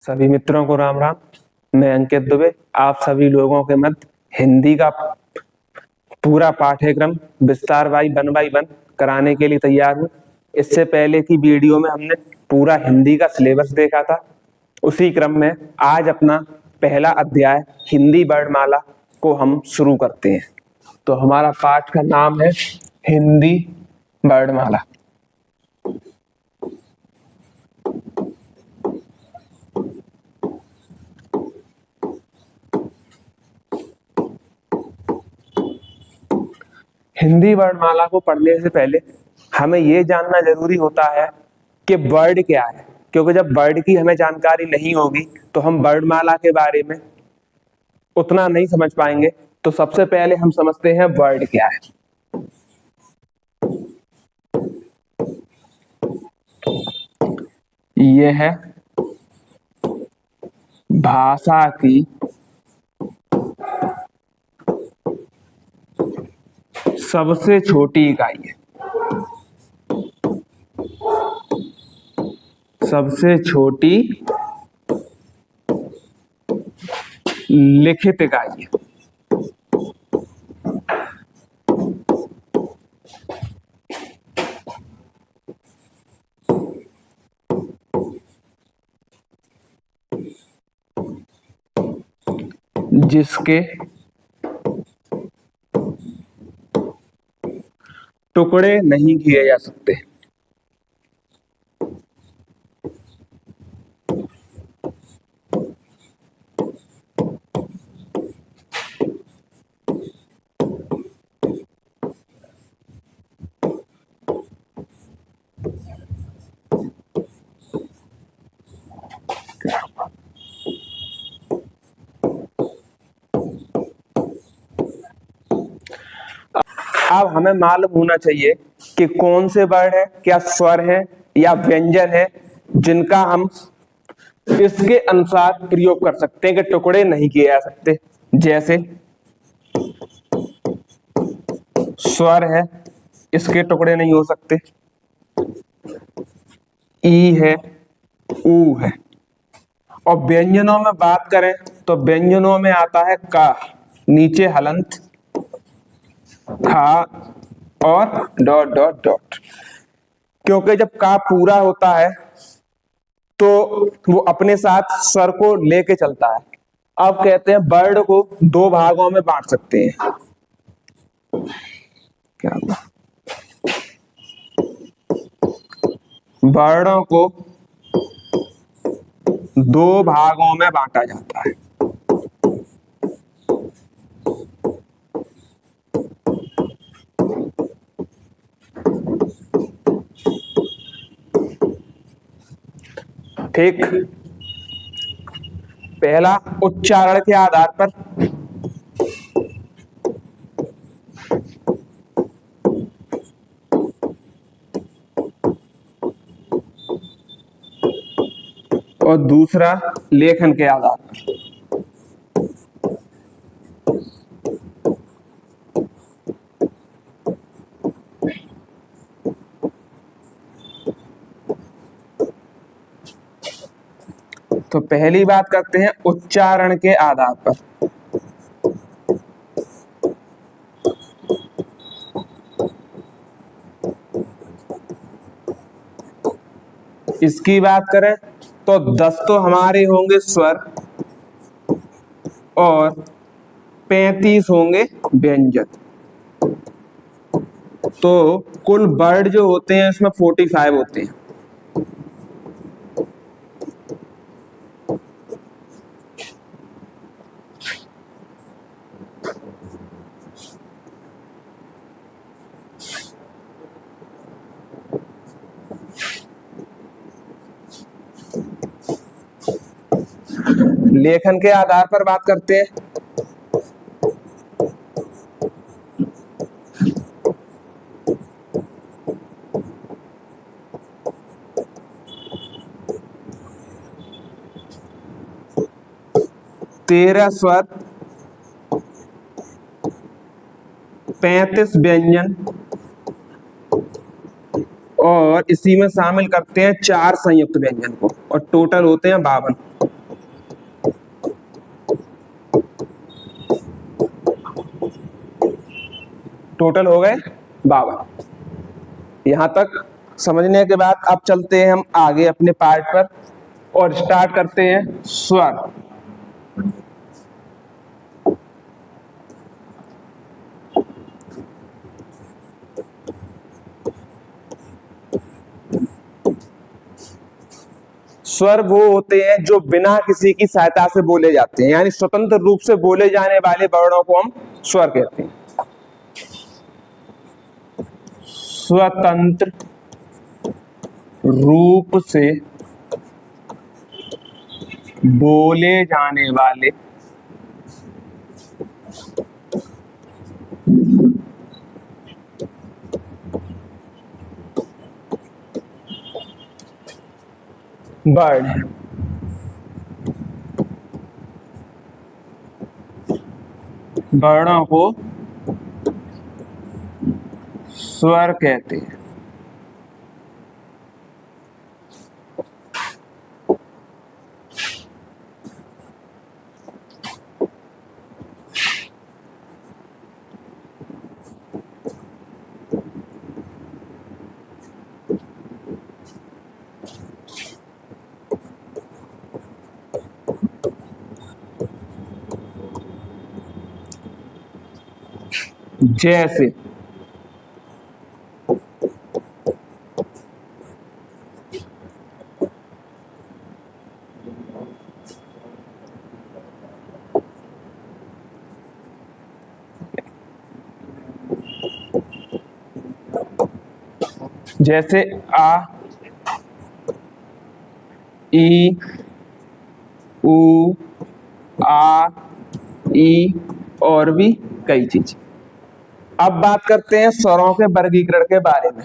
सभी मित्रों को राम राम। मैं अंकित दुबे आप सभी लोगों के मध्य हिंदी का पूरा पाठ्यक्रम विस्तार बाई वन कराने के लिए तैयार हूँ। इससे पहले की वीडियो में हमने पूरा हिंदी का सिलेबस देखा था। उसी क्रम में आज अपना पहला अध्याय हिंदी वर्णमाला को हम शुरू करते हैं। तो हमारा पाठ का नाम है हिंदी वर्णमाला। हिंदी वर्णमाला को पढ़ने से पहले हमें यह जानना जरूरी होता है कि वर्ड क्या है, क्योंकि जब वर्ड की हमें जानकारी नहीं होगी तो हम वर्णमाला के बारे में उतना नहीं समझ पाएंगे। तो सबसे पहले हम समझते हैं वर्ड क्या है। यह है भाषा की सबसे छोटी इकाई है, सबसे छोटी लिखित इकाई है। जिसके टुकड़े नहीं किए जा सकते। अब हमें मालूम होना चाहिए कि कौन से वर्ड है, क्या स्वर है या व्यंजन है जिनका हम इसके अनुसार प्रयोग कर सकते हैं कि टुकड़े नहीं किए जा सकते। जैसे स्वर है, इसके टुकड़े नहीं हो सकते। ई है, ऊ है। और व्यंजनों में बात करें तो व्यंजनों में आता है का, नीचे हलंत, खा और डॉट डॉट डॉट। क्योंकि जब का पूरा होता है तो वो अपने साथ स्वर को लेके चलता है। अब कहते हैं वर्ड को दो भागों में बांट सकते हैं। क्या हुआ? वर्णों को दो भागों में बांटा जाता है। ठीक, पहला उच्चारण के आधार पर, और दूसरा लेखन के आधार पर। तो पहली बात करते हैं उच्चारण के आधार पर। इसकी बात करें तो 10 तो हमारे होंगे स्वर और 35 होंगे व्यंजन। तो कुल वर्ड जो होते हैं इसमें 45 होते हैं। लेखन के आधार पर बात करते हैं। तेरह स्वर, 35 व्यंजन और इसी में शामिल करते हैं 4 संयुक्त व्यंजन को, और टोटल होते हैं 52। टोटल हो गए 52। यहां तक समझने के बाद अब चलते हैं हम आगे अपने पार्ट पर और स्टार्ट करते हैं स्वर। स्वर वो होते हैं जो बिना किसी की सहायता से बोले जाते हैं, यानी स्वतंत्र रूप से बोले जाने वाले वर्णों को हम स्वर कहते हैं। स्वतंत्र रूप से बोले जाने वाले वर्ड वर्णों को स्वर कहते हैं। जैसे जैसे आ, ई, उ, आ, ई और भी कई चीज। अब बात करते हैं स्वरों के वर्गीकरण के बारे में।